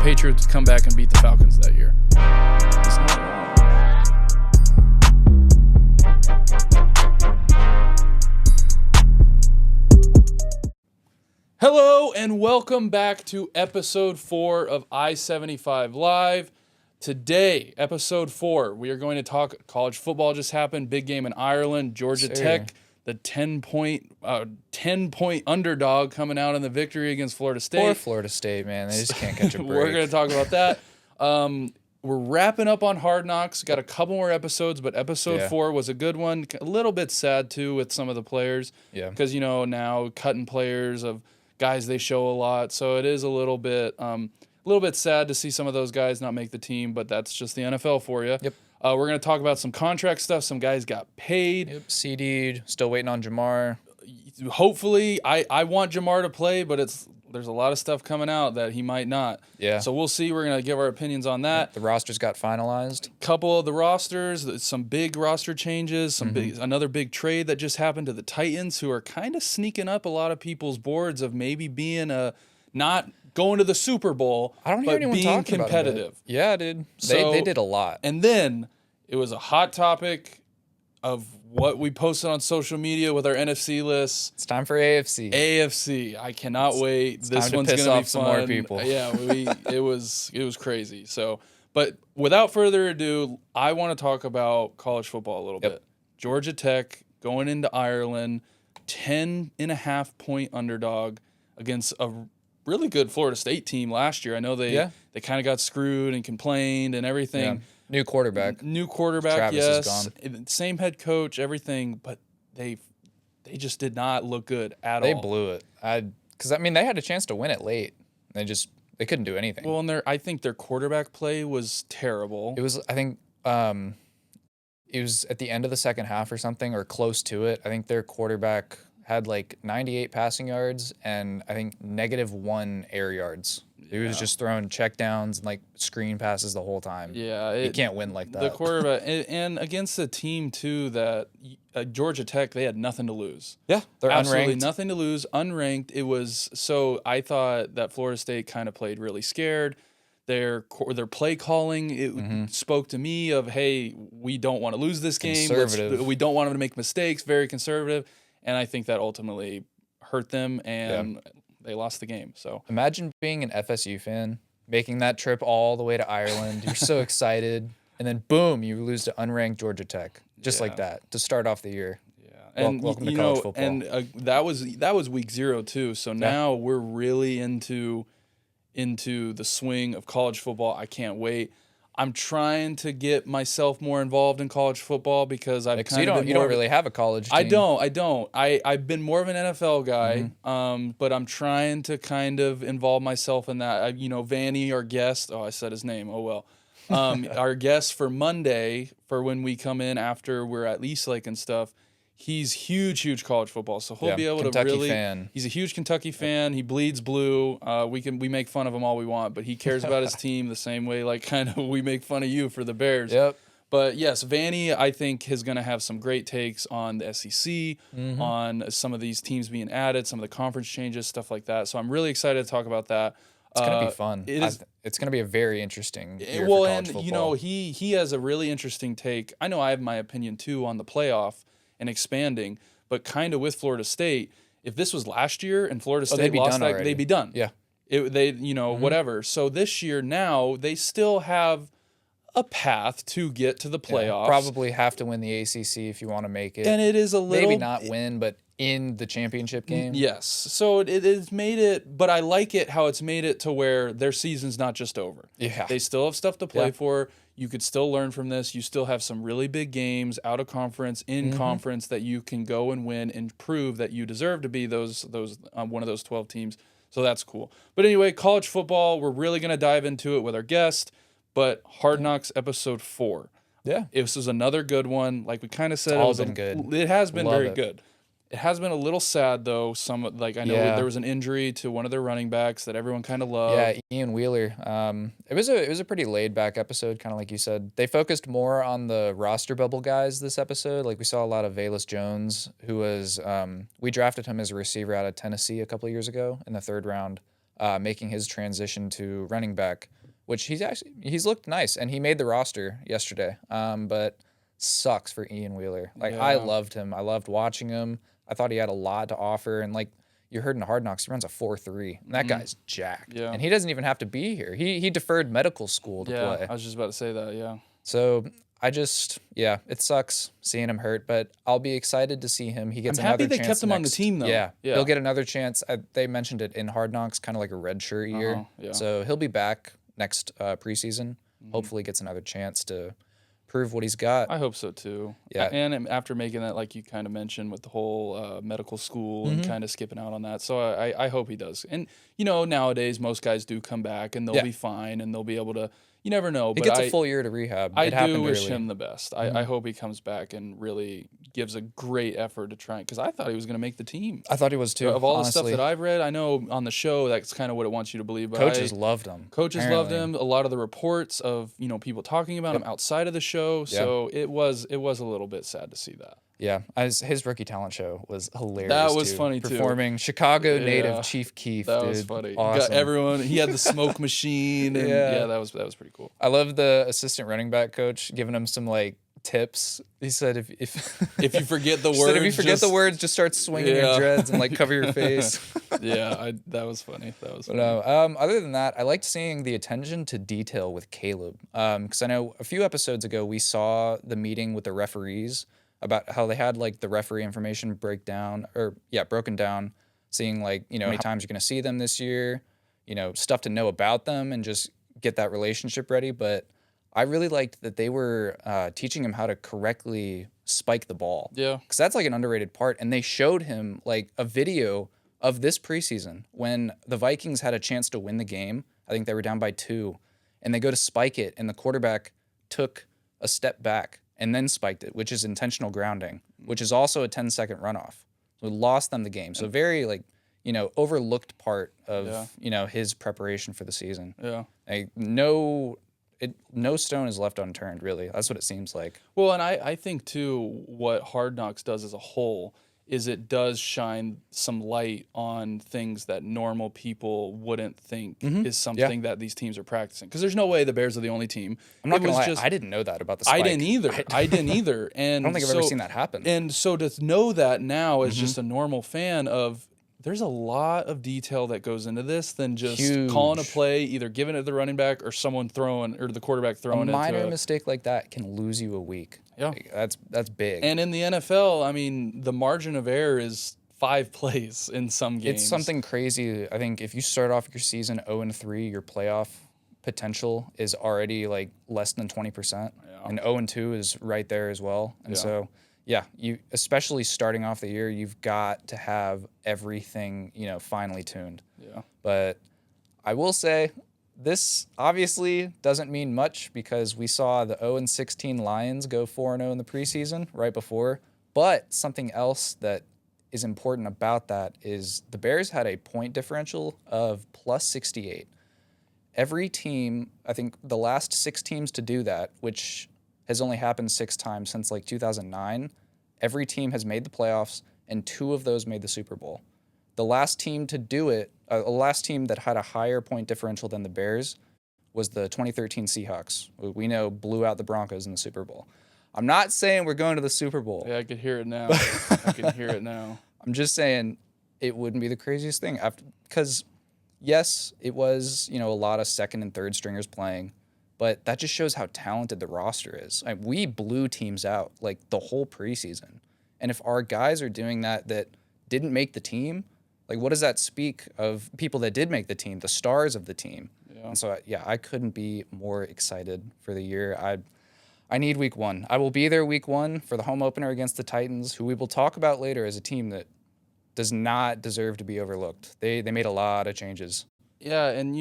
Patriots come back and beat the Falcons that year. It's not wrong. Hello and welcome back to episode 4 of I75 Live. Today, episode 4, we are going to talk college football just happened, big game in Ireland, Georgia Tech, the 10-point underdog coming out in the victory against Florida State. Poor Florida State, man. They just can't catch a break. We're going to talk about that. We're wrapping up on Hard Knocks. Got a couple more episodes, but episode 4 was a good one. A little bit sad, too, with some of the players. Yeah. Because, you know, now cutting players of guys they show a lot. So it is a little bit sad to see some of those guys not make the team, but that's just the NFL for you. Yep. We're going to talk about some contract stuff. Some guys got paid. Yep. CeeDee, still waiting on Jamarr. Hopefully, I want Jamarr to play, but there's a lot of stuff coming out that he might not. Yeah. So we'll see. We're going to give our opinions on that. The rosters got finalized. Couple of the rosters, some big roster changes, another big trade that just happened to the Titans, who are kind of sneaking up a lot of people's boards of maybe being not going to the Super Bowl, I don't hear anyone being talking competitive. About it. Yeah, dude. They did a lot. And then it was a hot topic of what we posted on social media with our NFC lists. It's time for AFC. AFC. I cannot wait. This one's going to be fun. Some more people. Yeah, it was crazy. So, but without further ado, I want to talk about college football a little bit. Georgia Tech going into Ireland, 10.5-point underdog against a really good Florida State team last year. I know they kind of got screwed and complained and everything. Yeah. New quarterback, Travis is gone. Same head coach, everything, but they just did not look good at all. They blew it. Because they had a chance to win it late. They couldn't do anything. Well, and I think their quarterback play was terrible. It was it was at the end of the second half or something, or close to it. I think their quarterback had like 98 passing yards and I think -1 air yards. He was just throwing checkdowns and like screen passes the whole time. Yeah, you can't win like that. The quarterback and against a team too that Georgia Tech, they had nothing to lose. Yeah, they're absolutely unranked. Nothing to lose, unranked. It was so I thought that Florida State kind of played really scared. Their play calling spoke to me of, hey, we don't want to lose this game. We don't want them to make mistakes. Very conservative. And I think that ultimately hurt them, and they lost the game. So imagine being an FSU fan, making that trip all the way to Ireland. You're so excited, and then boom, you lose to unranked Georgia Tech, just like that, to start off the year. Yeah, and welcome to college football. And that was week 0 too. So now we're really into the swing of college football. I can't wait. I'm trying to get myself more involved in college football because I've kind of you don't really have a college team. I don't. I've been more of an NFL guy, but I'm trying to kind of involve myself in that. Vanny, our guest. Oh, I said his name. Oh well. Our guest for Monday, for when we come in after we're at East Lake and stuff. He's huge college football, so he'll be able Kentucky to really. Fan. He's a huge Kentucky fan. He bleeds blue. We make fun of him all we want, but he cares about his team the same way, like kind of we make fun of you for the Bears. Yep. But yes, Vanny, I think, is going to have some great takes on the SEC, on some of these teams being added, some of the conference changes, stuff like that. So I'm really excited to talk about that. It's going to be fun. It's going to be a very interesting year for college football. He has a really interesting take. I know I have my opinion too on the playoff and expanding, but kind of with Florida State, if this was last year and Florida State lost that, they'd be done. Yeah. Whatever. So this year now, they still have a path to get to the playoffs. Probably have to win the ACC if you want to make it. And it is a little... Maybe not win, but in the championship game. Yes. So it has made it, but I like it how it's made it to where their season's not just over. Yeah. They still have stuff to play for. You could still learn from this. You still have some really big games out of conference, in conference that you can go and win and prove that you deserve to be those one of those 12 teams. So that's cool. But anyway, college football, we're really going to dive into it with our guest, but Hard Knocks episode 4. Yeah. This was another good one. Like we kind of said, It's all been good. It has been very it. good. It has been a little sad though. I know there was an injury to one of their running backs that everyone kind of loved. Yeah, Ian Wheeler. It was a pretty laid back episode, kind of like you said. They focused more on the roster bubble guys this episode. Like we saw a lot of Velus Jones, who was we drafted him as a receiver out of Tennessee a couple of years ago in the 3rd round, making his transition to running back, which he's looked nice and he made the roster yesterday. But sucks for Ian Wheeler. Like I loved him. I loved watching him. I thought he had a lot to offer, and like you heard in Hard Knocks, he runs a 4.3. That guy's jacked, and he doesn't even have to be here. He deferred medical school to play. I was just about to say that. Yeah. So it sucks seeing him hurt, but I'll be excited to see him. He gets another chance. I'm happy they kept him on the team though. Yeah, he'll get another chance. They mentioned it in Hard Knocks, kind of like a redshirt year. So he'll be back next preseason. Hopefully, gets another chance to prove what he's got. I hope so too. Yeah. And after making that, like you kind of mentioned with the whole medical school and kind of skipping out on that. So I hope he does. And, nowadays most guys do come back and they'll be fine and they'll be able to, you never know. He gets a full year to rehab. I do wish him the best. I hope he comes back and really gives a great effort to try, because I thought he was going to make the team. I thought he was too. Of all the stuff that I've read, I know on the show that's kind of what it wants you to believe. But coaches loved him. Loved him. A lot of the reports of people talking about him outside of the show. So it was a little bit sad to see that. Yeah, his rookie talent show was hilarious. That was funny too. Performing Chicago native Chief Keef. That was funny. Awesome. Got everyone. He had the smoke machine. And that was pretty cool. I love the assistant running back coach giving him some tips. He said if you forget the words, just start swinging your dreads and cover your face. That was funny. But other than that, I liked seeing the attention to detail with Caleb. Because I know a few episodes ago we saw the meeting with the referees about how they had the referee information broken down, seeing how many times you're going to see them this year, stuff to know about them and just get that relationship ready. But I really liked that they were teaching him how to correctly spike the ball. Yeah. Because that's an underrated part. And they showed him a video of this preseason when the Vikings had a chance to win the game. I think they were down by 2. And they go to spike it, and the quarterback took a step back and then spiked it, which is intentional grounding, which is also a 10-second runoff. So it lost them the game. So very overlooked part of his preparation for the season. Yeah. No stone is left unturned, really. That's what it seems like. Well, and I think too, what Hard Knocks does as a whole is it does shine some light on things that normal people wouldn't think is something that these teams are practicing. Because there's no way the Bears are the only team. I'm not going to lie, I didn't know that about the spike. I didn't either. And I don't think I've ever seen that happen. And so to know that now as just a normal fan of, there's a lot of detail that goes into this than just calling a play, either giving it to the running back or someone throwing, or the quarterback throwing it. A minor mistake like that can lose you a week. Yeah. That's big. And in the NFL, the margin of error is 5 plays in some games. It's something crazy. I think if you start off your season 0-3, your playoff potential is already less than 20%. Yeah. And 0-2 is right there as well. And so, you especially starting off the year, you've got to have everything, finely tuned. Yeah. But I will say, this obviously doesn't mean much because we saw the 0-16 Lions go 4-0 in the preseason right before. But something else that is important about that is the Bears had a point differential of plus 68. Every team, I think the last 6 teams to do that, which has only happened 6 times since 2009, every team has made the playoffs and 2 of those made the Super Bowl. The last team to do it, the last team that had a higher point differential than the Bears was the 2013 Seahawks, who we know blew out the Broncos in the Super Bowl. I'm not saying we're going to the Super Bowl. Yeah, I can hear it now. I'm just saying it wouldn't be the craziest thing. Because, yes, it was, a lot of second and third stringers playing, but that just shows how talented the roster is. We blew teams out, the whole preseason. And if our guys are doing that didn't make the team. Like, what does that speak of people that did make the team, the stars of the team? Yeah. And so, I couldn't be more excited for the year. I need week 1. I will be there week 1 for the home opener against the Titans, who we will talk about later as a team that does not deserve to be overlooked. They made a lot of changes. Yeah, and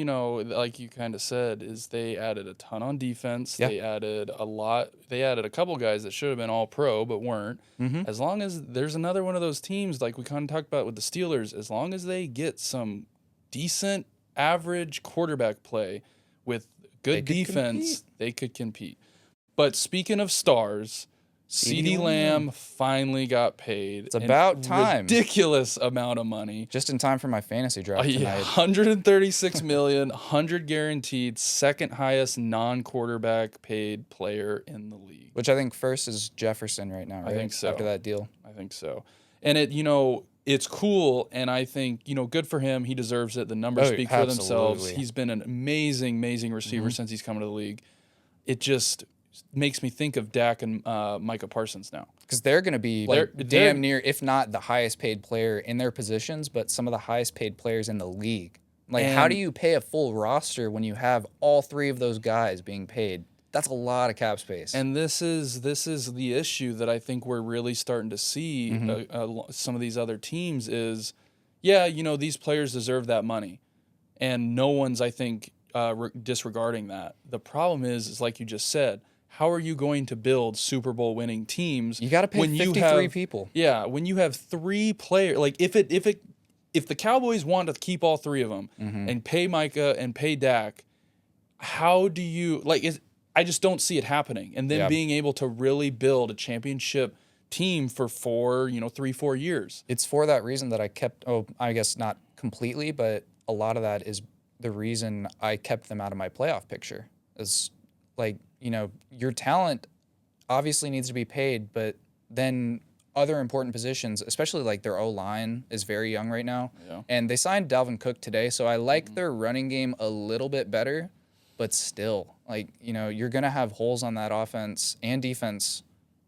like you kind of said, is they added a ton on defense. Yeah. They added a lot. They added a couple guys that should have been all pro but weren't. Mm-hmm. As long as there's another one of those teams like we kind of talked about with the Steelers, as long as they get some decent average quarterback play with good defense, they could compete. But speaking of stars, CeeDee Lamb finally got paid. It's about time. Ridiculous amount of money. Just in time for my fantasy draft tonight. $136 million, 100 guaranteed, second highest non-quarterback paid player in the league. Which I think first is Jefferson right now, right? I think so. After that deal. I think so. And it's cool, and I think, good for him. He deserves it. The numbers speak for themselves. He's been an amazing, amazing receiver since he's come to the league. It just makes me think of Dak and Micah Parsons now. Because they're going to be damn near, if not the highest paid player in their positions, but some of the highest paid players in the league. Like, how do you pay a full roster when you have all 3 of those guys being paid? That's a lot of cap space. And this is the issue that I think we're really starting to see some of these other teams is, these players deserve that money. And no one's, I think, disregarding that. The problem is like you just said, how are you going to build Super Bowl winning teams? You got to pay 53 people. Yeah, when you have 3 players, like if the Cowboys want to keep all 3 of them and pay Micah and pay Dak, how do you I just don't see it happening. And then being able to really build a championship team for 4 years. It's for that reason that I kept. I guess not completely, but a lot of that is the reason I kept them out of my playoff picture. Is your talent obviously needs to be paid, but then other important positions, especially like their O-line is very young right now. Yeah. And they signed Dalvin Cook today, so I like their running game a little bit better, but still, you're going to have holes on that offense and defense,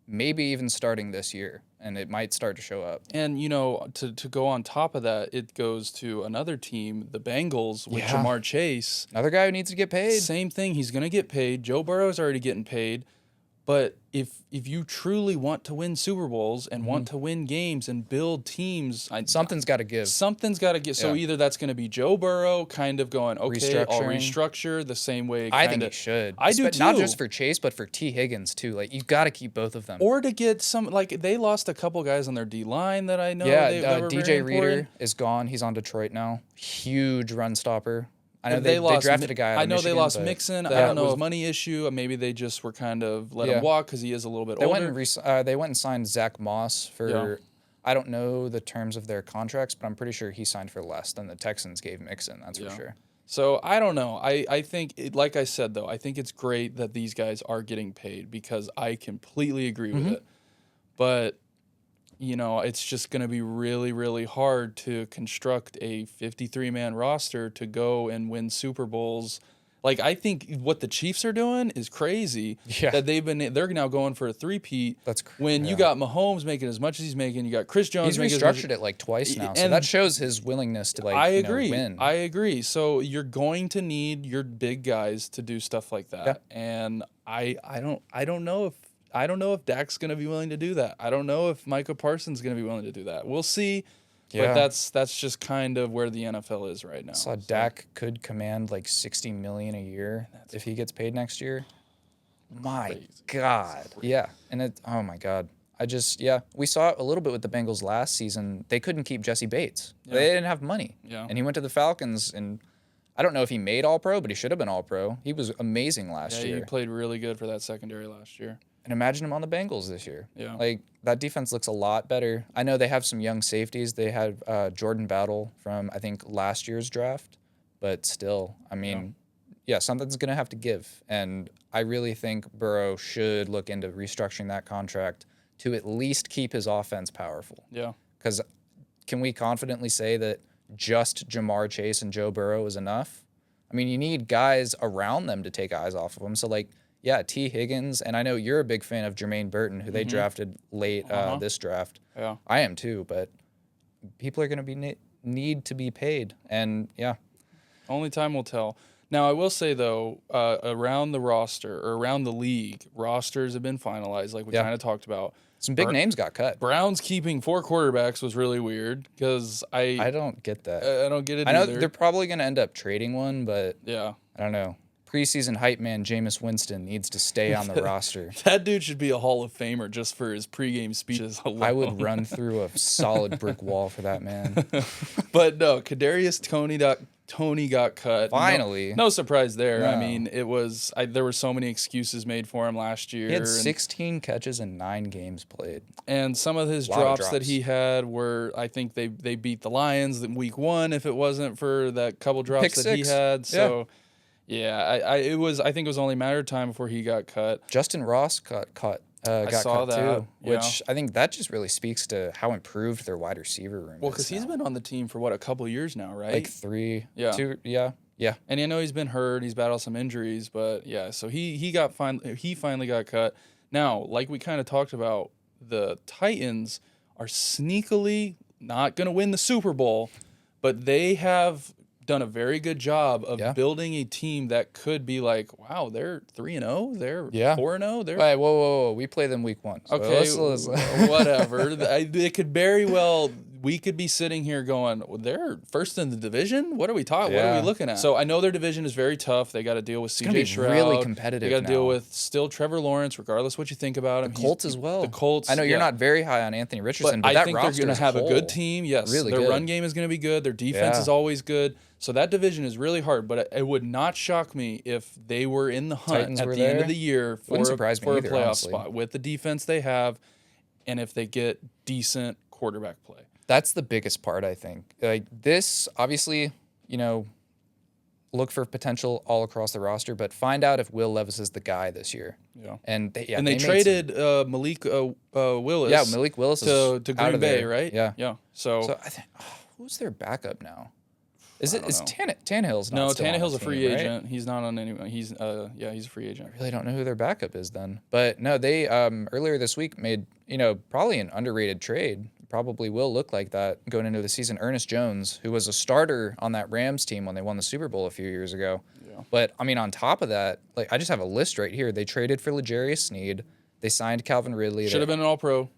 maybe even starting this year, and it might start to show up. And, to go on top of that, it goes to another team, the Bengals, with Jamarr Chase. Another guy who needs to get paid. Same thing. He's going to get paid. Joe Burrow's already getting paid. But if you truly want to win Super Bowls and want to win games and build teams, something's got to give. Something's got to give. So either that's going to be Joe Burrow kind of going, okay, I'll restructure the same way. I think it should. I do too. Not just for Chase, but for T. Higgins too. Like, you've got to keep both of them. Or to get some, they lost a couple guys on their D-line that I know. Yeah, DJ Reader is gone. He's on Detroit now. Huge run stopper. I know they drafted a guy out of Michigan, they lost Mixon. I don't know, it was a money issue. Maybe they just were kind of let him walk because he is a little bit older. They went and signed Zach Moss for, I don't know the terms of their contracts, but I'm pretty sure he signed for less than the Texans gave Mixon, that's for sure. So I don't know. I think, like I said, though, I think it's great that these guys are getting paid because I completely agree with it. But it's just going to be really, really hard to construct a 53-man roster to go and win Super Bowls. I think what the Chiefs are doing is crazy. Yeah. That they're now going for a three-peat. That's crazy. When you got Mahomes making as much as he's making, you got Chris Jones. He's restructured it twice now, so that shows his willingness to win. I agree. So you're going to need your big guys to do stuff like that, and I don't know if Dak's going to be willing to do that. I don't know if Micah Parsons is going to be willing to do that. We'll see. Yeah. But that's just kind of where the NFL is right now. So Dak could command $60 million a year if he gets paid next year. My God. Yeah. And oh my God. We saw it a little bit with the Bengals last season. They couldn't keep Jesse Bates. Yeah. They didn't have money. Yeah. And he went to the Falcons, and I don't know if he made All-Pro, but he should have been All-Pro. He was amazing last year. He played really good for that secondary last year. And imagine him on the Bengals this year. Yeah. That defense looks a lot better. I know they have some young safeties. They have Jordan Battle from, I think, last year's draft. But still, something's going to have to give. And I really think Burrow should look into restructuring that contract to at least keep his offense powerful. Yeah. Because can we confidently say that just Jamar Chase and Joe Burrow is enough? You need guys around them to take eyes off of them. So, T. Higgins, and I know you're a big fan of Jermaine Burton, who they drafted late this draft. Yeah. I am too, but people are going to be need to be paid. And yeah. Only time will tell. Now, I will say, though, around the roster or around the league, rosters have been finalized, like we kind of talked about. Some big names got cut. Browns keeping 4 quarterbacks was really weird because I don't get that. I don't get it I know either. they're probably going to end up trading one, but yeah, I don't know. Preseason hype man Jameis Winston needs to stay on the roster. That dude should be a Hall of Famer just for his pregame speeches alone. I would run through a solid brick wall for that man. But no, Kadarius Toney got cut. Finally. No surprise there. No. I mean, it was there were so many excuses made for him last year. He had 16 catches in 9 games played. And some of his drops that he had were, I think they beat the Lions in week 1 if it wasn't for that couple drops that he had. So yeah, I think it was only a matter of time before he got cut. Justin Ross got cut too, which I think that just really speaks to how improved their wide receiver room is. Well, because he's been on the team for, a couple years now, right? Like 3, 2, yeah. And I know he's been hurt. He's battled some injuries, but yeah, so he finally got cut. Now, like we kind of talked about, the Titans are sneakily not going to win the Super Bowl, but they have done a very good job of building a team that could be like, wow, they're 3-0, they're 4-0. They're Wait, whoa, we play them week 1. So okay, whatever. It could very well. We could be sitting here going, well, they're first in the division. What are we talking? What are we looking at? So I know their division is very tough. They got to deal with CJ Stroud. Really competitive. They got to deal with still Trevor Lawrence, regardless what you think about him. The Colts as well. The Colts. I know you're not very high on Anthony Richardson, but I that think roster they're going to have a good team. Yes, really their good. run game is going to be good. Their defense is always good. So that division is really hard, but it would not shock me if they were in the hunt at the end of the year for a playoff spot with the defense they have, and if they get decent quarterback play. That's the biggest part, I think. Like this, obviously, look for potential all across the roster, but find out if Will Levis is the guy this year. Yeah, and they traded Malik Willis. Yeah, Malik Willis to Green Bay, right? Yeah. So I think who's their backup now? Is Tannehill's not? No, still Tannehill's on the a free team, agent. Right? He's not on anyone. He's a free agent. I really don't know who their backup is then. But no, they earlier this week made probably an underrated trade. Probably will look like that going into the season. Ernest Jones, who was a starter on that Rams team when they won the Super Bowl a few years ago. Yeah. But I mean, on top of that, like I just have a list right here. They traded for L'Jarius Sneed. They signed Calvin Ridley. Should have been an All-Pro.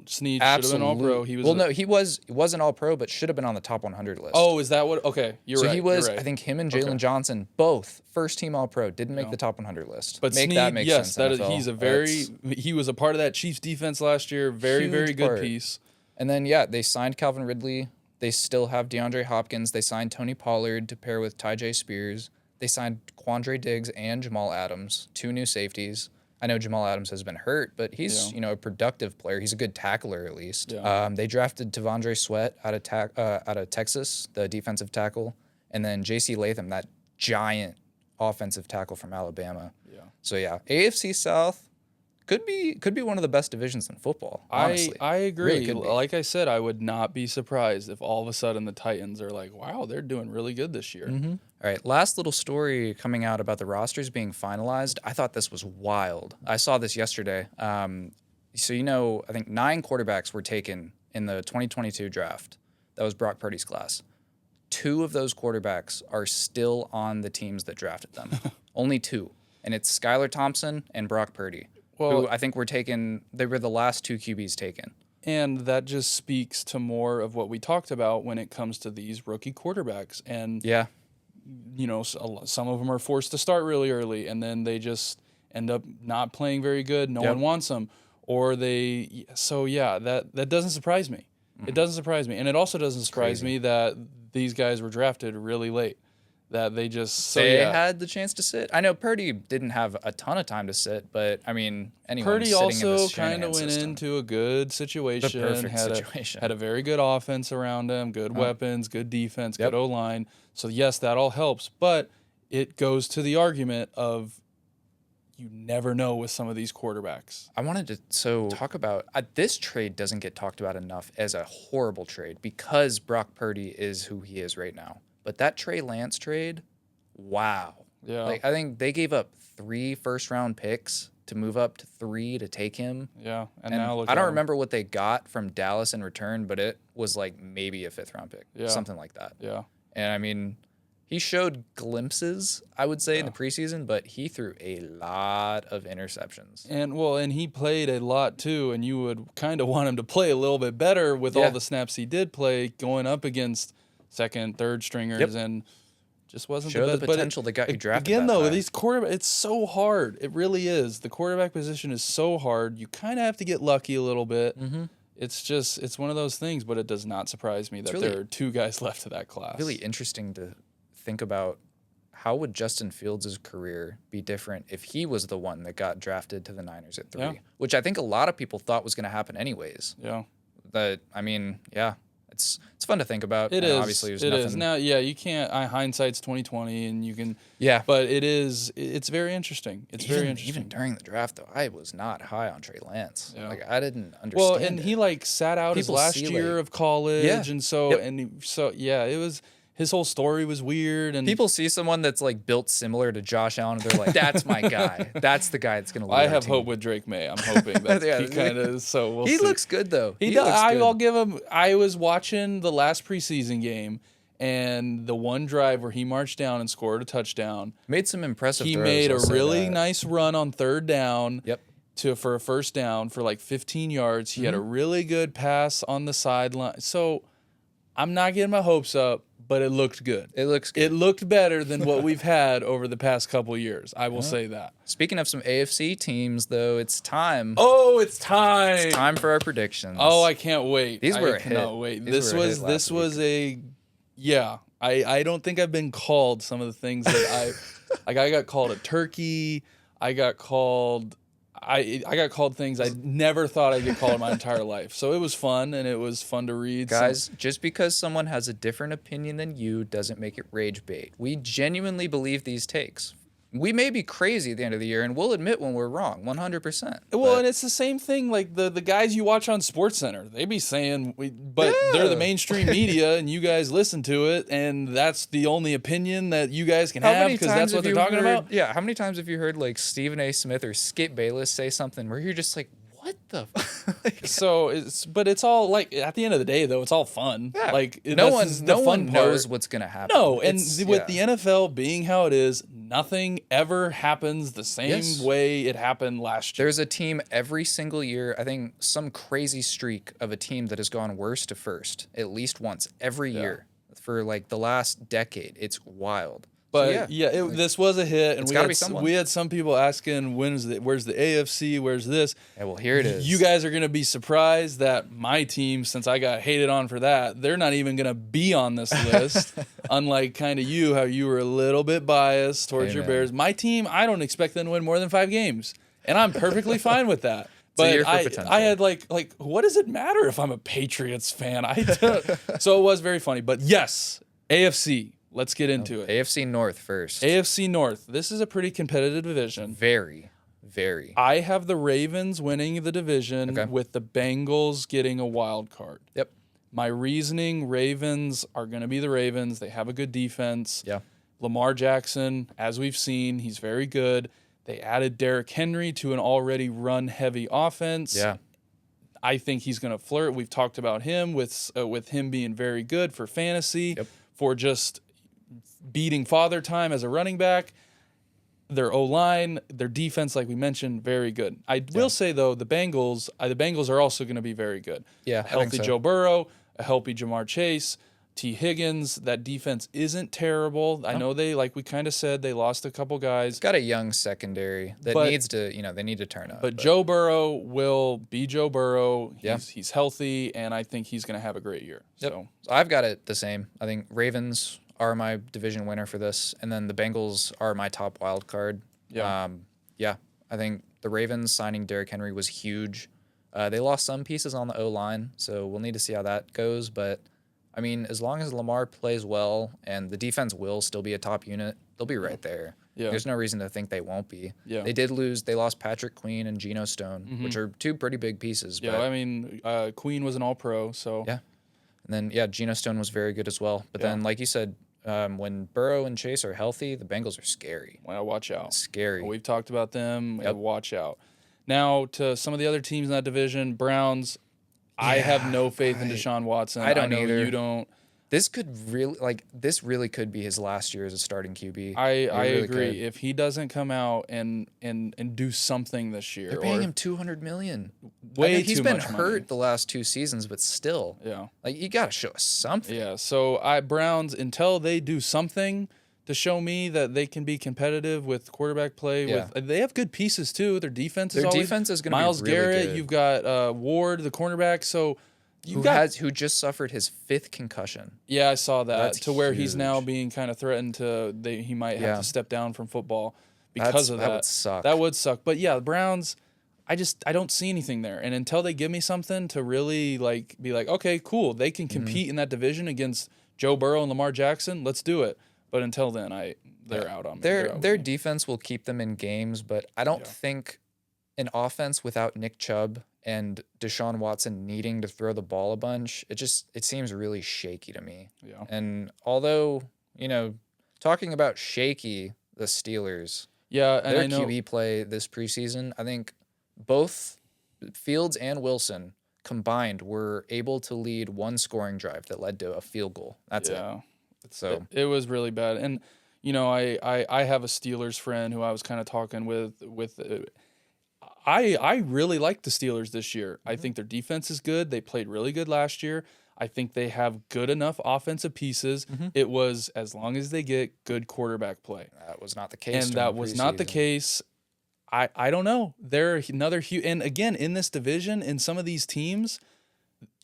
Sneed should have been All-Pro. He was wasn't All-Pro, but should have been on the top 100 list. Oh, is that what? Okay, you're right. So he was. You're right. I think him and Jalen Johnson, both first-team All-Pro, didn't make the top 100 list. But Sneed, that makes sense. He was a part of that Chiefs defense last year. Very good piece. And then they signed Calvin Ridley. They still have DeAndre Hopkins. They signed Tony Pollard to pair with Tyjae Spears. They signed Quandre Diggs and Jamal Adams, 2 new safeties. I know Jamal Adams has been hurt, but he's a productive player. He's a good tackler at least. Yeah. They drafted Tavondre Sweat out of Texas, the defensive tackle, and then J.C. Latham, that giant offensive tackle from Alabama. Yeah. So AFC South could be one of the best divisions in football. Honestly, I agree. Really like I said, I would not be surprised if all of a sudden the Titans are like, wow, they're doing really good this year. Mm-hmm. All right, last little story coming out about the rosters being finalized. I thought this was wild. I saw this yesterday. So I think 9 quarterbacks were taken in the 2022 draft. That was Brock Purdy's class. 2 of those quarterbacks are still on the teams that drafted them. Only 2, and it's Skylar Thompson and Brock Purdy. Who I think were taken. They were the last 2 QBs taken. And that just speaks to more of what we talked about when it comes to these rookie quarterbacks. And, some of them are forced to start really early, and then they just end up not playing very good. No one wants them. Or that doesn't surprise me. Mm-hmm. It doesn't surprise me. And it also doesn't surprise me that these guys were drafted really late. That they had the chance to sit. I know Purdy didn't have a ton of time to sit, but I mean, Purdy also kind of went into a good situation. The perfect situation. Had a very good offense around him, good weapons, good defense, good O-line. So yes, that all helps, but it goes to the argument of you never know with some of these quarterbacks. I wanted to talk about this trade doesn't get talked about enough as a horrible trade because Brock Purdy is who he is right now. But that Trey Lance trade, wow. Yeah. I think they gave up 3 first-round picks to move up to 3 to take him. Yeah, and now I don't remember what they got from Dallas in return, but it was like maybe a 5th-round pick, something like that. Yeah, and I mean, he showed glimpses, I would say, in the preseason, but he threw a lot of interceptions. And he played a lot too, and you would kind of want him to play a little bit better with all the snaps he did play, going up against second, third stringers, and just wasn't the potential that got you drafted. Again, though, these quarterback, it's so hard. It really is. The quarterback position is so hard. You kind of have to get lucky a little bit. Mm-hmm. It's one of those things, but it does not surprise me that there are 2 guys left to that class. Really interesting to think about how would Justin Fields' career be different if he was the one that got drafted to the Niners at 3, which I think a lot of people thought was going to happen anyways. Yeah. But, I mean, it's fun to think about. It is. Obviously, there's it nothing. Is. Now, you can't. Hindsight's 20/20, and you can. Yeah. But it's very interesting. Very interesting. Even during the draft, though, I was not high on Trey Lance. Yeah. Like, I didn't understand. Well, and he sat out his last year of college, and so it was. His whole story was weird, and people see someone that's like built similar to Josh Allen, and they're like, "That's my guy. That's the guy that's going to lead." I have hope with Drake May. I'm hoping that he kind of. So we'll see. He looks good though. He does. I'll give him. I was watching the last preseason game, and the one drive where he marched down and scored a touchdown. Made some impressive. He throws, made a really nice run on 3rd down. Yep. For a first down for like 15 yards. He had a really good pass on the sideline. So I'm not getting my hopes up. But it looked good. It looks good. It looked better than what we've had over the past couple of years. I will say that. Speaking of some AFC teams, though, it's time. Oh, it's time. It's time for our predictions. Oh, I can't wait. I cannot wait. This was a I don't think I've been called some of the things that I got called a turkey. I got called things I never thought I'd get called in my entire life. So it was fun, and it was fun to read. Guys, just because someone has a different opinion than you doesn't make it rage bait. We genuinely believe these takes. We may be crazy at the end of the year, and we'll admit when we're wrong, 100%. Well, and it's the same thing. Like the guys you watch on SportsCenter, they be saying, they're the mainstream media, and you guys listen to it, and that's the only opinion that you guys can have because that's what they're talking about. Yeah, how many times have you heard like Stephen A. Smith or Skip Bayless say something where you're just like, what the? So it's all like at the end of the day though, it's all fun. Yeah. Like no one knows what's gonna happen. No, and with the NFL being how it is, nothing ever happens the same way it happened last year. There's a team every single year. I think some crazy streak of a team that has gone worst to first at least once every year for like the last decade. It's wild. But this was a hit, and we had some people asking, where's the AFC? Where's this? Yeah, well, here it is. You guys are going to be surprised that my team, since I got hated on for that, they're not even going to be on this list. Unlike kind of you, how you were a little bit biased towards your Bears. My team, I don't expect them to win more than 5 games, and I'm perfectly fine with that. But I had like, what does it matter if I'm a Patriots fan? So it was very funny. But yes, AFC. Let's get into it. AFC North first. AFC North. This is a pretty competitive division. Very, very. I have the Ravens winning the division with the Bengals getting a wild card. Yep. My reasoning, Ravens are going to be the Ravens. They have a good defense. Yeah. Lamar Jackson, as we've seen, he's very good. They added Derrick Henry to an already run-heavy offense. Yeah. I think he's going to flirt. We've talked about him with him being very good for fantasy, for just beating Father Time as a running back. Their O-line, their defense, like we mentioned, very good. I will say, though, the Bengals are also going to be very good. Yeah, a healthy Joe Burrow, a healthy Jamar Chase, T. Higgins. That defense isn't terrible. I know they, like we kind of said, they lost a couple guys. Got a young secondary that needs to, they need to turn up. But Joe Burrow will be Joe Burrow. He's healthy, and I think he's going to have a great year. Yep. So I've got it the same. I think Ravens are my division winner for this, and then the Bengals are my top wild card. Yeah. I think the Ravens signing Derrick Henry was huge. They lost some pieces on the O-line, so we'll need to see how that goes. But, I mean, as long as Lamar plays well and the defense will still be a top unit, they'll be right there. Yeah. There's no reason to think they won't be. Yeah. They lost Patrick Queen and Geno Stone, which are 2 pretty big pieces. Yeah, I mean, Queen was an all-pro, so. Yeah. And then, Geno Stone was very good as well. But then, like you said, when Burrow and Chase are healthy, the Bengals are scary. Well, watch out. Scary. We've talked about them. Yep. Watch out. Now, to some of the other teams in that division, Browns, I have no faith in Deshaun Watson. I don't either. You don't. This really could be his last year as a starting QB. I agree. Could. If he doesn't come out and do something this year, they're paying him $200 million. He's been hurt the last 2 seasons, but still, like you got to show us something. Yeah. So Browns, until they do something to show me that they can be competitive with quarterback play. They have good pieces too. Their defense is defense is going to be Myles really Garrett. good. You've got Ward, the cornerback. So. Who just suffered his 5th concussion. Yeah, I saw that. That's to where huge. He's now being kind of threatened he might have to step down from football because of that. That would suck. That would suck. But yeah, the Browns, I don't see anything there. And until they give me something to really be like, okay, cool, they can compete in that division against Joe Burrow and Lamar Jackson, let's do it. But until then, they're out on me. Their defense will keep them in games, but I don't think an offense without Nick Chubb and Deshaun Watson needing to throw the ball a bunch, it seems really shaky to me. Yeah. And although, talking about shaky, the Steelers, and their QB play this preseason, I think both Fields and Wilson combined were able to lead one scoring drive that led to a field goal. That's it. So it was really bad. And, I have a Steelers friend who I was kind of talking with I really like the Steelers this year. I think their defense is good. They played really good last year. I think they have good enough offensive pieces. It was as long as they get good quarterback play. That was not the case. And that was not the case. I don't know. They're another huge. And again, in this division, in some of these teams,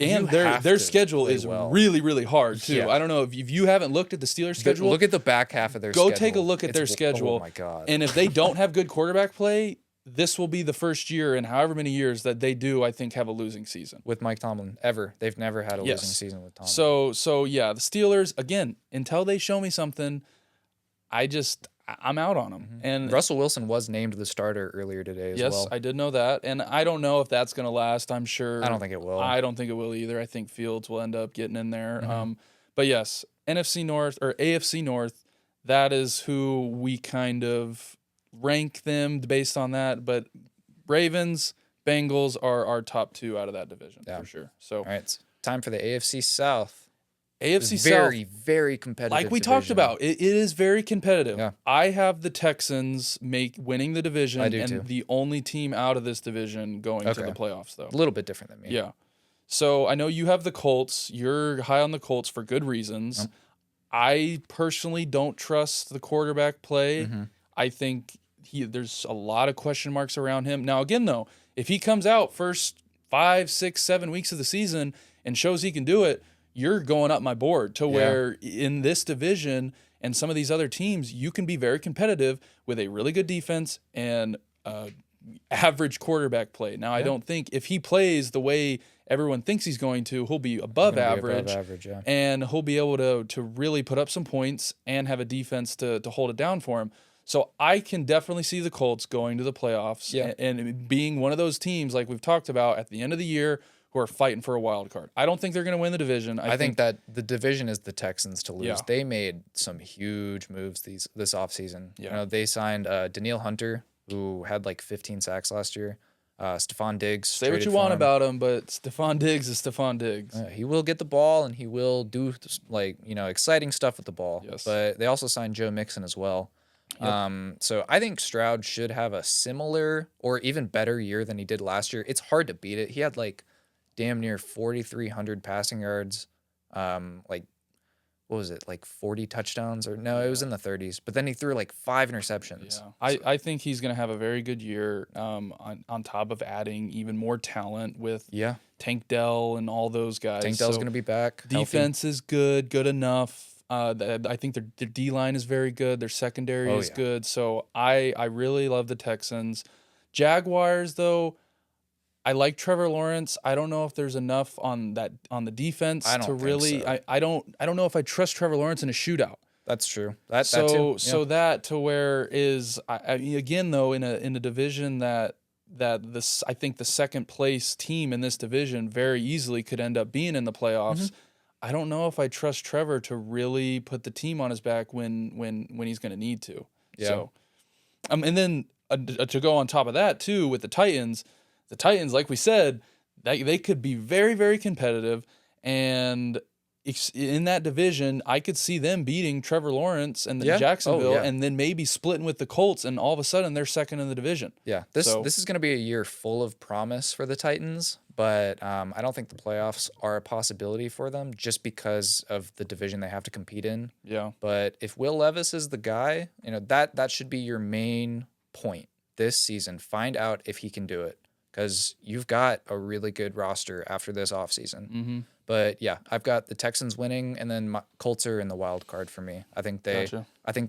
and their schedule is really, really hard too. Yeah. I don't know if you haven't looked at the Steelers schedule. Look at the back half of their schedule. Go take a look at their schedule. Oh my God. And if they don't have good quarterback play, this will be the first year in however many years that they do, I think, have a losing season. With Mike Tomlin, ever. They've never had a losing season with Tomlin. So yeah, the Steelers, again, until they show me something, I'm out on them. And Russell Wilson was named the starter earlier today as well. Yes, I did know that. And I don't know if that's going to last. I'm sure. I don't think it will. I don't think it will either. I think Fields will end up getting in there. But yes, NFC North or AFC North, that is who we kind of rank them based on that. But Ravens, Bengals are our top 2 out of that division for sure. So all right, it's time for the AFC South. AFC very, South, very competitive. Like we talked about, it is very competitive. Yeah. I have the Texans winning the division, I do too. The only team out of this division going to the playoffs, though. A little bit different than me. Yeah. So I know you have the Colts. You're high on the Colts for good reasons. I personally don't trust the quarterback play. I think there's a lot of question marks around him. Now, again, though, if he comes out first 5, 6, 7 weeks of the season and shows he can do it, you're going up my board to where in this division and some of these other teams, you can be very competitive with a really good defense and average quarterback play. Now, I don't think if he plays the way everyone thinks he's going to, he'll be above average. And he'll be able to really put up some points and have a defense to hold it down for him. So I can definitely see the Colts going to the playoffs and being one of those teams like we've talked about at the end of the year who are fighting for a wild card. I don't think they're going to win the division. I think that the division is the Texans to lose. Yeah. They made some huge moves this offseason. Yeah. They signed Danielle Hunter, who had like 15 sacks last year. Stephon Diggs. Say what you want about him, but Stephon Diggs is Stephon Diggs. He will get the ball and he will do exciting stuff with the ball. Yes. But they also signed Joe Mixon as well. Yep. So I think Stroud should have a similar or even better year than he did last year. It's hard to beat it. He had like damn near 4,300 passing yards. What was it, like 40 touchdowns? Or no, it was in the 30s. But then he threw like 5 interceptions. Yeah. I think he's going to have a very good year on top of adding even more talent with Tank Dell and all those guys. Tank Dell's going to be back. Defense is good enough. I think their D-line is very good. Their secondary is good. So I really love the Texans. Jaguars, though, I like Trevor Lawrence. I don't know if there's enough on the defense to really. So. I don't know if I trust Trevor Lawrence in a shootout. That's true. So that to where is again though in a division that this I think the second place team in this division very easily could end up being in the playoffs. I don't know if I trust Trevor to really put the team on his back when he's going to need to. Yeah. So, and then to go on top of that too with the Titans, like we said, they could be very, very competitive, and in that division, I could see them beating Trevor Lawrence and Jacksonville, and then maybe splitting with the Colts, and all of a sudden they're second in the division. Yeah, this is going to be a year full of promise for the Titans, but I don't think the playoffs are a possibility for them just because of the division they have to compete in. Yeah. But if Will Levis is the guy, that should be your main point this season. Find out if he can do it, because you've got a really good roster after this offseason. Mm-hmm. But yeah, I've got the Texans winning, and then Colts are in the wild card for me. I think they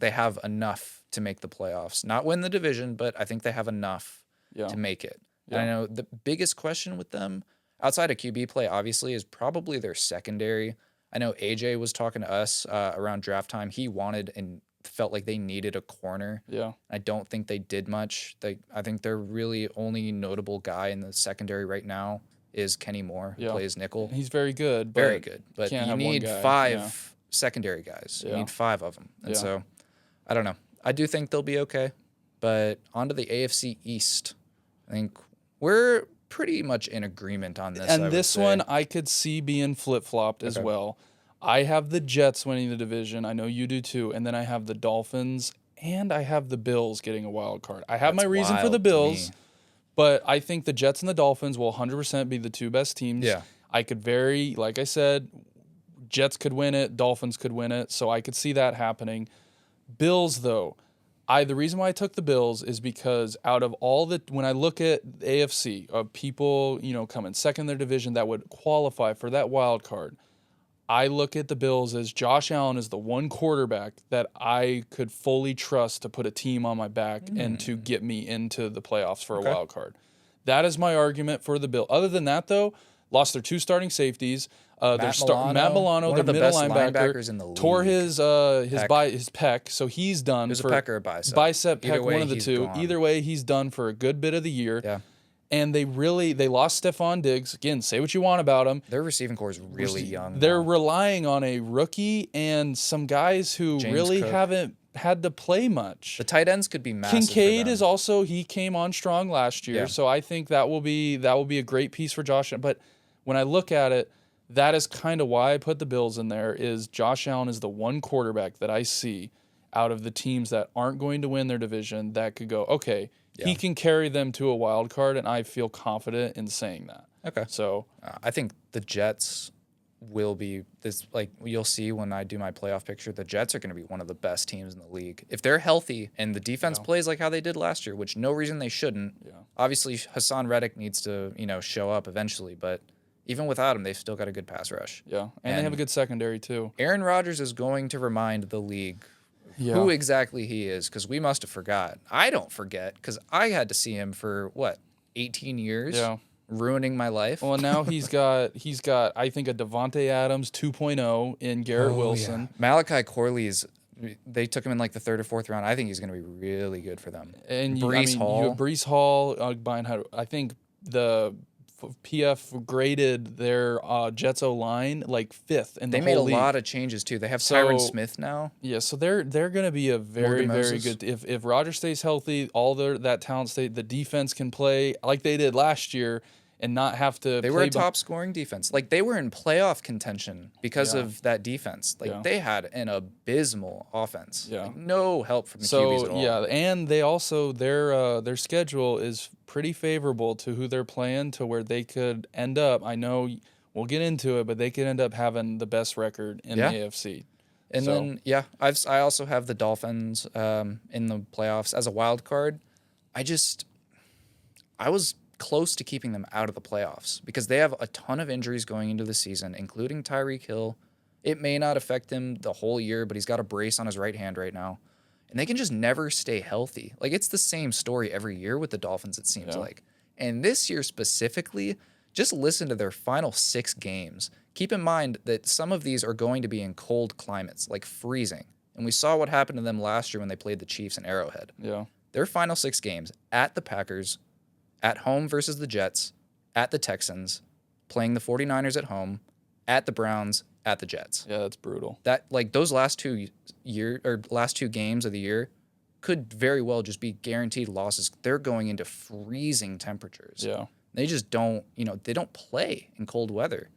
have enough to make the playoffs. Not win the division, but I think they have enough to make it. Yeah. And I know the biggest question with them, outside of QB play, obviously, is probably their secondary. I know AJ was talking to us around draft time. He wanted and felt like they needed a corner. Yeah. I don't think they did much. I think their really only notable guy in the secondary right now is Kenny Moore, who plays nickel. He's very good. Very good. But you need 5 secondary guys. You need 5 of them. And so, I don't know. I do think they'll be okay. But on to the AFC East. I think we're pretty much in agreement on this. And this one I could see being flip-flopped as well. I have the Jets winning the division. I know you do too. And then I have the Dolphins, and I have the Bills getting a wild card. I have my reason for the Bills. But I think the Jets and the Dolphins will 100% be the 2 best teams. Yeah. I could like I said, Jets could win it, Dolphins could win it, so I could see that happening. Bills, though, the reason why I took the Bills is because out of all when I look at the AFC, of people, coming second in their division that would qualify for that wild card, I look at the Bills as Josh Allen is the one quarterback that I could fully trust to put a team on my back and to get me into the playoffs for a wild card. That is my argument for the Bills. Other than that, though, lost their 2 starting safeties. Matt Milano, their middle linebacker, in the league. tore his pec, so he's done. It was a pec or a bicep. Bicep, pec, one of the two. Gone. Either way, he's done for a good bit of the year. Yeah. And they lost Stephon Diggs. Again, say what you want about him. Their receiving core is really young. They're relying on a rookie and some guys who really haven't had to play much. The tight ends could be massive. Kincaid is also, he came on strong last year, so I think that will be a great piece for Josh. But when I look at it, that is kind of why I put the Bills in there. Is Josh Allen is the one quarterback that I see out of the teams that aren't going to win their division that could go, okay, he can carry them to a wild card, and I feel confident in saying that. Okay. So I think the Jets will be this, like you'll see when I do my playoff picture, the Jets are going to be one of the best teams in the league. If they're healthy and the defense plays like how they did last year, which no reason they shouldn't. Yeah. Obviously, Hassan Reddick needs to, show up eventually, but even without him, they've still got a good pass rush. Yeah, and they have a good secondary too. Aaron Rodgers is going to remind the league who exactly he is, because we must have forgot. I don't forget, because I had to see him for, 18 years? Yeah. Ruining my life. Well, now he's got I think a Devontae Adams 2.0 in Garrett Wilson. Yeah. Malachi Corley's, they took him in like the 3rd or 4th round. I think he's going to be really good for them. And Breece Hall, I think the PF graded their Jets O-line like 5th in the whole league. They made a lot of changes too. They have Tyron Smith now. Yeah, so they're going to be a very, very good. If Rodgers stays healthy, that talent the defense can play like they did last year and not have to. They were a top scoring defense. Like they were in playoff contention because of that defense. Like they had an abysmal offense. Yeah, like, no help from the QBs at all. Yeah, and they also their schedule is pretty favorable to who they're playing, to where they could end up. I know we'll get into it, but they could end up having the best record in the AFC. And then I also have the Dolphins in the playoffs as a wild card. I was close to keeping them out of the playoffs because they have a ton of injuries going into the season, including Tyreek Hill. It may not affect him the whole year, but he's got a brace on his right hand right now. And they can just never stay healthy. Like, it's the same story every year with the Dolphins, it seems like. And this year specifically, just listen to their final 6 games. Keep in mind that some of these are going to be in cold climates, like freezing. And we saw what happened to them last year when they played the Chiefs in Arrowhead. Yeah. Their final 6 games at the Packers, at home versus the Jets, at the Texans, playing the 49ers at home, at the Browns, at the Jets. Yeah, that's brutal. That like those last two games of the year could very well just be guaranteed losses. They're going into freezing temperatures. Yeah. They just don't, they don't play in cold weather.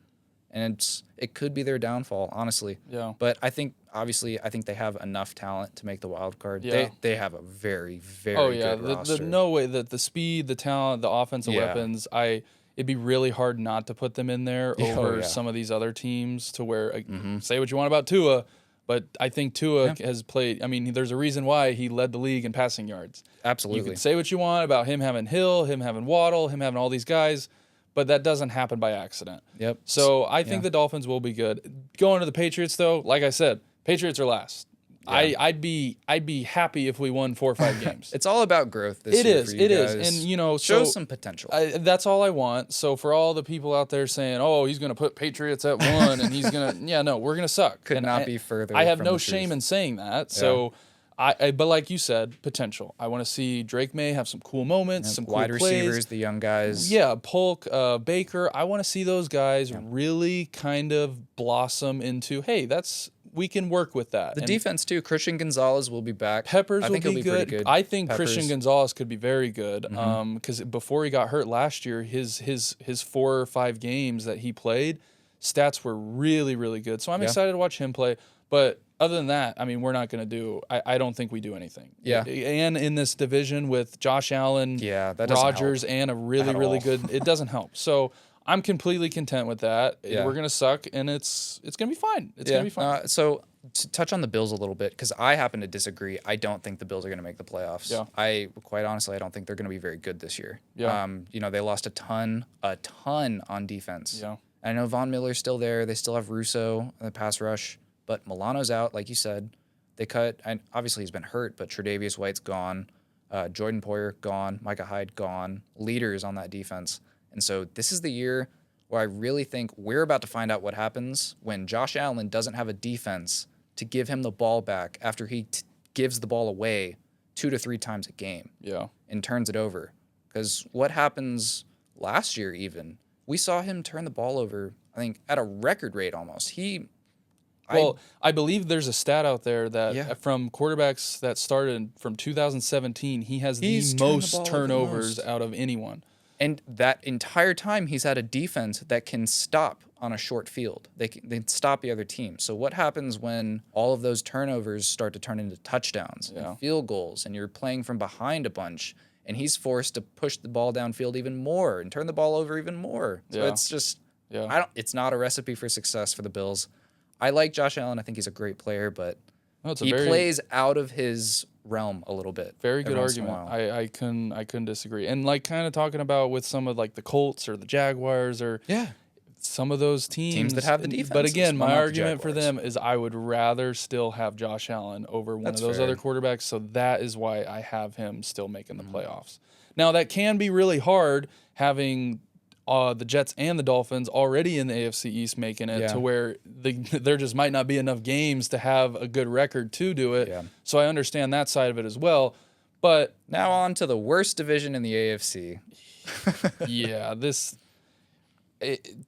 And it could be their downfall, honestly. Yeah. But I think they have enough talent to make the wild card. Yeah. They have a very, very good roster. No way that the speed, the talent, the offensive weapons, it'd be really hard not to put them in there over some of these other teams to where, say what you want about Tua, but I think Tua has played, there's a reason why he led the league in passing yards. Absolutely. You can say what you want about him having Hill, him having Waddle, him having all these guys, but that doesn't happen by accident. Yep. So I think the Dolphins will be good. Going to the Patriots, though, like I said, Patriots are last. Yeah. I'd be happy if we won 4 or 5 games. It's all about growth this year for you guys. And show some potential. That's all I want. So for all the people out there saying, "Oh, he's going to put Patriots at 1 and he's going to," we're going to suck. Could not be further. I have from no the shame truth. in saying that. So. But like you said, potential. I want to see Drake May have some cool moments, some cool wide plays. receivers, the young guys. Yeah, Polk, Baker. I want to see those guys really kind of blossom into, hey, we can work with that. The defense too. Christian Gonzalez will be back. Peppers I think will he'll be be good. pretty good. I think Peppers. Christian Gonzalez could be very good. Because before he got hurt last year, his 4 or 5 games that he played, stats were really, really good. So I'm excited to watch him play. But other than that, we're not going to do – I don't think we do anything. Yeah. And in this division with Josh Allen, Rodgers, and a really, really good – it doesn't help. So I'm completely content with that. Yeah. We're going to suck, and it's going to be fine. It's going to be fine. So to touch on the Bills a little bit, because I happen to disagree. I don't think the Bills are going to make the playoffs. Yeah. Quite honestly, I don't think they're going to be very good this year. Yeah. They lost a ton on defense. Yeah. I know Von Miller's still there. They still have Russo in the pass rush. But Milano's out, like you said. They cut, and obviously he's been hurt, but Tre'Davious White's gone. Jordan Poyer gone. Micah Hyde gone. Leaders on that defense. And so this is the year where I really think we're about to find out what happens when Josh Allen doesn't have a defense to give him the ball back after he gives the ball away 2 to 3 times a game. Yeah. And turns it over. Because what happens last year even, we saw him turn the ball over, I think, at a record rate almost. I believe there's a stat out there that from quarterbacks that started from 2017, he has the most turnovers out of anyone. And that entire time, he's had a defense that can stop on a short field. They can stop the other team. So what happens when all of those turnovers start to turn into touchdowns and field goals, and you're playing from behind a bunch, and he's forced to push the ball downfield even more and turn the ball over even more. So it's just it's not a recipe for success for the Bills. I like Josh Allen. I think he's a great player, but he plays out of his realm a little bit. Very good argument. I couldn't disagree. And like kind of talking about with some of like the Colts or the Jaguars or some of those teams that have the defense. But again, my argument for them is I would rather still have Josh Allen over one of those other quarterbacks. So that is why I have him still making the playoffs. Now that can be really hard having the Jets and the Dolphins already in the AFC East making it to where there just might not be enough games to have a good record to do it. Yeah. So I understand that side of it as well. But now on to the worst division in the AFC.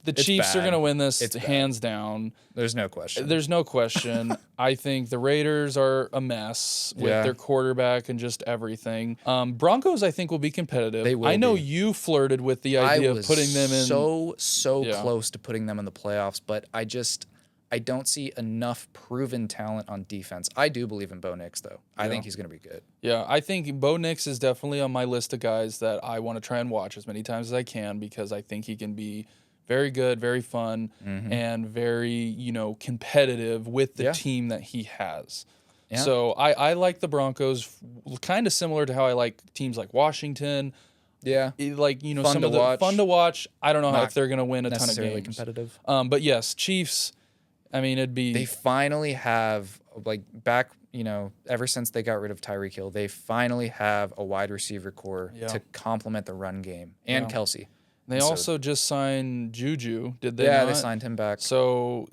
The Chiefs are going to win this hands down. There's no question. I think the Raiders are a mess with their quarterback and just everything. Broncos, I think, will be competitive. They will I know you flirted with the idea of putting them in. So close to putting them in the playoffs, but I don't see enough proven talent on defense. I do believe in Bo Nix, though. I think he's going to be good. Yeah, I think Bo Nix is definitely on my list of guys that I want to try and watch as many times as I can because I think he can be very good, very fun, and very, competitive with the team that he has. Yeah. So I like the Broncos, kind of similar to how I like teams like Washington. Yeah. Fun to watch. I don't know if they're going to win a ton of games. Competitive. But yes, Chiefs, it'd be... They finally have, ever since they got rid of Tyreek Hill, they finally have a wide receiver core to complement the run game and Kelsey. They also just signed Juju, did they not? Yeah, they signed him back. So,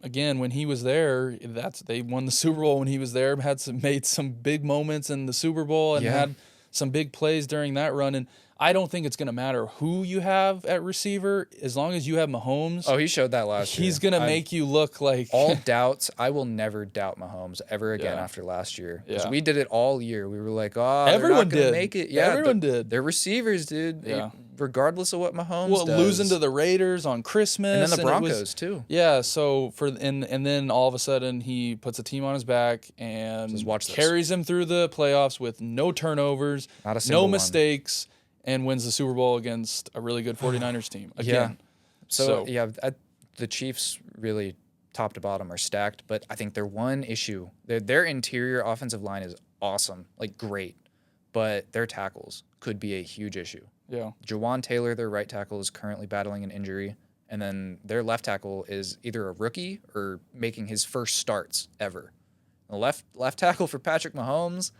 again, when he was there, they won the Super Bowl when he was there, made some big moments in the Super Bowl and had some big plays during that run. And I don't think it's going to matter who you have at receiver as long as you have Mahomes. Oh, he showed that last year. He's going to make you look like all doubts. I will never doubt Mahomes ever again after last year. Because we did it all year. We were like, oh, everyone they're not going to make it. Yeah, everyone did. They're receivers, dude. Yeah. Regardless of what Mahomes does. Losing to the Raiders on Christmas. And then the Broncos, too. Yeah, so and then all of a sudden he puts a team on his back and carries him through the playoffs with no turnovers, no mistakes, and wins the Super Bowl against a really good 49ers team again. Yeah. The Chiefs really top to bottom are stacked, but I think their one issue, their interior offensive line is awesome, like great, but their tackles could be a huge issue. Yeah. Jawan Taylor, their right tackle, is currently battling an injury, and then their left tackle is either a rookie or making his first starts ever. The left tackle for Patrick Mahomes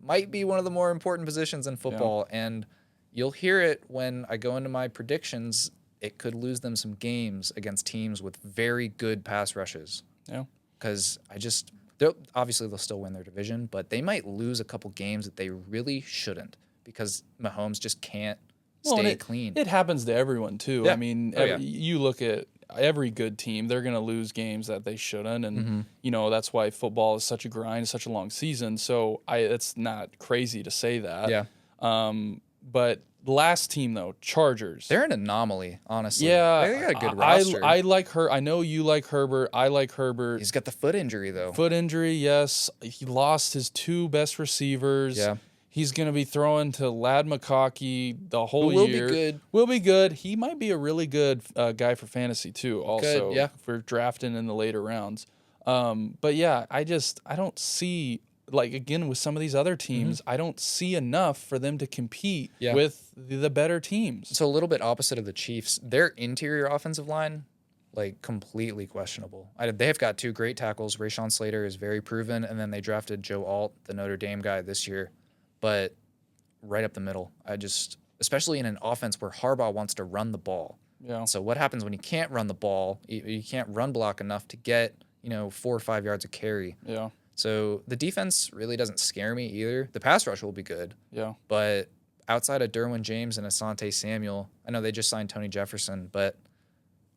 might be one of the more important positions in football, and you'll hear it when I go into my predictions. It could lose them some games against teams with very good pass rushes. Yeah. Because obviously they'll still win their division, but they might lose a couple games that they really shouldn't because Mahomes just can't stay clean. It happens to everyone, too. Yeah. I mean, you look at every good team, they're going to lose games that they shouldn't. And, that's why football is such a grind, such a long season. So it's not crazy to say that. Yeah. But last team, though, Chargers. They're an anomaly, honestly. Yeah. They got a good roster. I like her. I know you like Herbert. I like Herbert. He's got the foot injury, though. Foot injury, yes. He lost his two best receivers. Yeah. He's going to be throwing to Lad McConkey the whole year. Will be good. He might be a really good guy for fantasy, too, also, for drafting in the later rounds. But, yeah, I don't see, like, again, with some of these other teams, I don't see enough for them to compete with the better teams. So a little bit opposite of the Chiefs. Their interior offensive line, like, completely questionable. They have got two great tackles. Rashawn Slater is very proven, and then they drafted Joe Alt, the Notre Dame guy, this year. But right up the middle, especially in an offense where Harbaugh wants to run the ball. Yeah. So what happens when you can't run the ball? You can't run block enough to get 4 or 5 yards of carry. Yeah. So the defense really doesn't scare me either. The pass rush will be good. Yeah. But outside of Derwin James and Asante Samuel, I know they just signed Tony Jefferson, but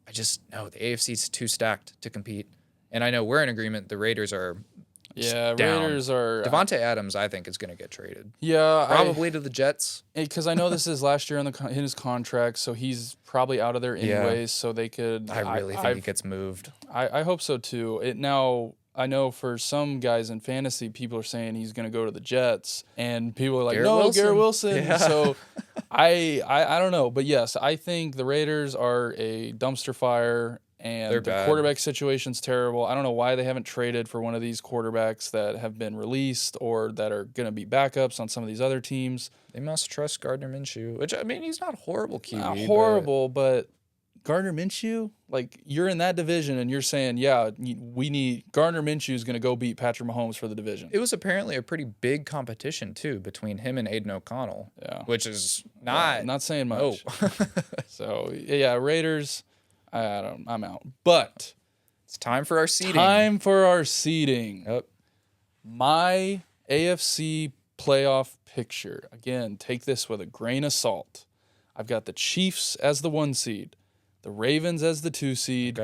I just know the AFC's too stacked to compete. And I know we're in agreement. The Raiders are. Yeah, down. Raiders are. Devontae Adams, I think, is going to get traded. Yeah, probably to the Jets. Because I know this is last year in his contract, so he's probably out of there anyways. So they could. I really think he gets moved. I hope so too. I know for some guys in fantasy, people are saying he's going to go to the Jets, and people are like, Garrett Wilson. Yeah. So I don't know, but yes, I think the Raiders are a dumpster fire. And the quarterback situation's terrible. I don't know why they haven't traded for one of these quarterbacks that have been released or that are going to be backups on some of these other teams. They must trust Gardner Minshew, which, I mean, he's not horrible QB. Not horrible, but Gardner Minshew, like, you're in that division and you're saying, we need Gardner Minshew's going to go beat Patrick Mahomes for the division. It was apparently a pretty big competition, too, between him and Aiden O'Connell, which is not saying much. So, yeah, Raiders... I'm out. But it's time for our seeding. Yep. My AFC playoff picture. Again, take this with a grain of salt. I've got the Chiefs as the 1 seed, the Ravens as the 2 seed,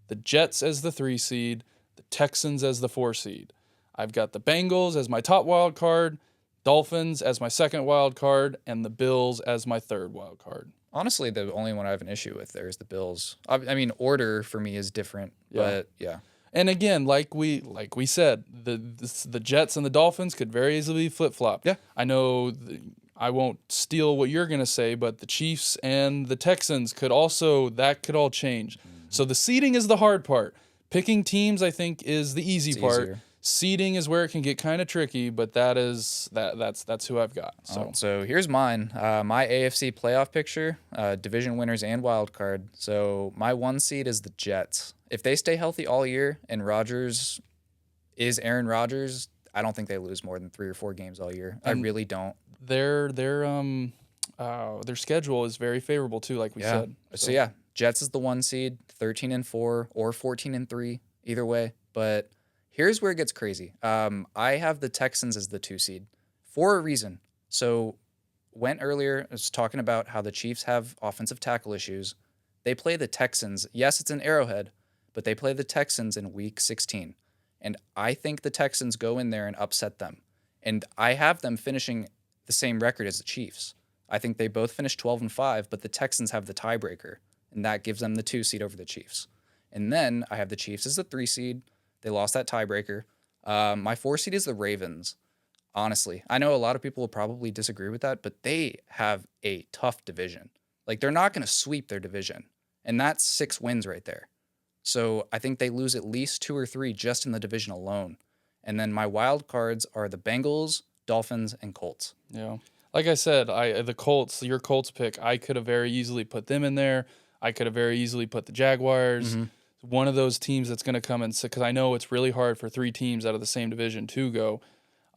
the Jets as the 3 seed, the Texans as the 4 seed. I've got the Bengals as my top wild card, Dolphins as my second wild card, and the Bills as my third wild card. Honestly, the only one I have an issue with there is the Bills. I mean, order for me is different, but yeah. And again, like we said, the Jets and the Dolphins could very easily flip-flop. Yeah. I know I won't steal what you're going to say, but the Chiefs and the Texans could all change. Mm-hmm. So the seeding is the hard part. Picking teams, I think, is the easy part. Easier. Seeding is where it can get kind of tricky, but that's who I've got. So here's mine. My AFC playoff picture, division winners and wild card. So my 1 seed is the Jets. If they stay healthy all year and Rodgers is Aaron Rodgers, I don't think they lose more than 3 or 4 games all year. I really don't. Their schedule is very favorable too, like we said. So Jets is the 1 seed, 13-4 or 14-3, either way. But here's where it gets crazy. I have the Texans as the 2 seed for a reason. So went earlier, I was talking about how the Chiefs have offensive tackle issues. They play the Texans. Yes, it's an Arrowhead, but they play the Texans in Week 16. And I think the Texans go in there and upset them. And I have them finishing the same record as the Chiefs. I think they both finish 12-5, but the Texans have the tiebreaker, and that gives them the 2 seed over the Chiefs. And then I have the Chiefs as the 3 seed. They lost that tiebreaker. My 4 seed is the Ravens. Honestly, I know a lot of people will probably disagree with that, but they have a tough division. Like, they're not going to sweep their division, and that's 6 wins right there. So I think they lose at least 2 or 3 just in the division alone. And then my wild cards are the Bengals, Dolphins, and Colts. Yeah. Like I said, the Colts, your Colts pick, I could have very easily put them in there. I could have very easily put the Jaguars. One of those teams that's going to come and sit, because I know it's really hard for 3 teams out of the same division to go.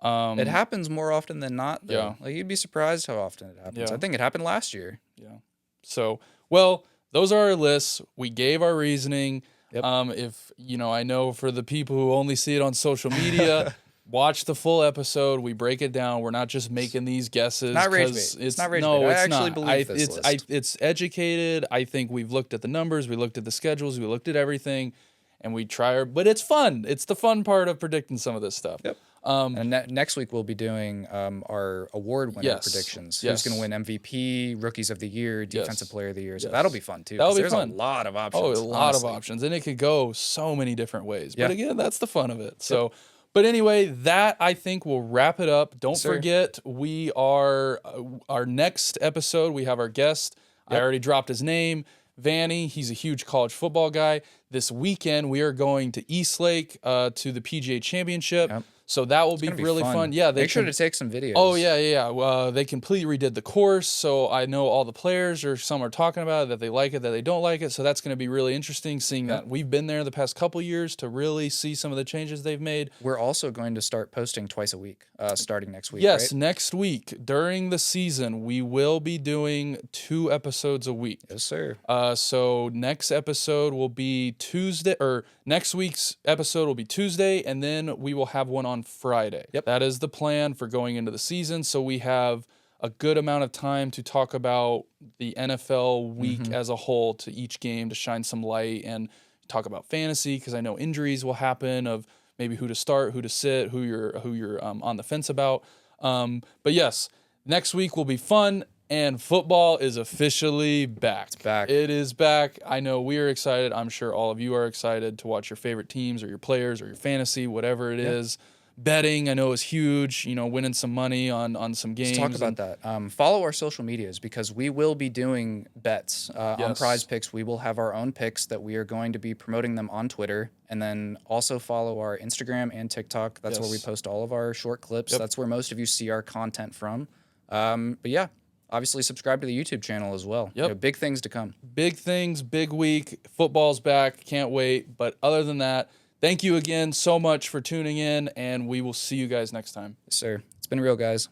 It happens more often than not, though. Yeah. Like, you'd be surprised how often it happens. Yeah. I think it happened last year. Yeah. So, well, those are our lists. We gave our reasoning. Yep. If, I know for the people who only see it on social media, watch the full episode. We break it down. We're not just making these guesses. Not rage bait. It's not rage bait. I actually believe this list. It's educated. I think we've looked at the numbers. We looked at the schedules. We looked at everything. And we try but it's fun. It's the fun part of predicting some of this stuff. Yep. And next week we'll be doing our award winner predictions. Yes. Who's going to win MVP, Rookies of the Year, Defensive Player of the Year. So that'll be fun too. That'll be there's fun. A lot of options. Oh, a lot of options, and it could go so many different ways. Yeah. But again, that's the fun of it. So, but anyway, that I think will wrap it up. Don't forget, we are our next episode. We have our guest. I already dropped his name. Vanny, he's a huge college football guy. This weekend, we are going to Eastlake to the PGA Championship. Yep. So that will be really fun. Yeah, Make sure to take some videos. Oh, yeah. They completely redid the course, so I know all the players, or some are talking about it, that they like it, that they don't like it. So that's going to be really interesting, seeing that we've been there the past couple years to really see some of the changes they've made. We're also going to start posting twice a week, starting next week. Yes, right? Next week during the season, we will be doing 2 episodes a week. Yes, sir. So next episode will be Tuesday, or next week's episode will be Tuesday, and then we will have one on Friday. Yep. That is the plan for going into the season. So we have a good amount of time to talk about the NFL week as a whole, to each game, to shine some light and talk about fantasy, because I know injuries will happen, of maybe who to start, who to sit, who you're on the fence about. But yes, next week will be fun. And football is officially back. It's back. It is back. I know we are excited. I'm sure all of you are excited to watch your favorite teams or your players or your fantasy, whatever it is. Betting, I know, is huge. Winning some money on some games. Let's talk about that. Follow our social medias, because we will be doing bets on Prize Picks. We will have our own picks that we are going to be promoting them on Twitter. And then also follow our Instagram and TikTok. That's where we post all of our short clips. That's where most of you see our content from. But yeah. Obviously, subscribe to the YouTube channel as well. Yep. Big things to come. Big things, big week. Football's back. Can't wait. But other than that, thank you again so much for tuning in, and we will see you guys next time. Yes, sir. It's been real, guys.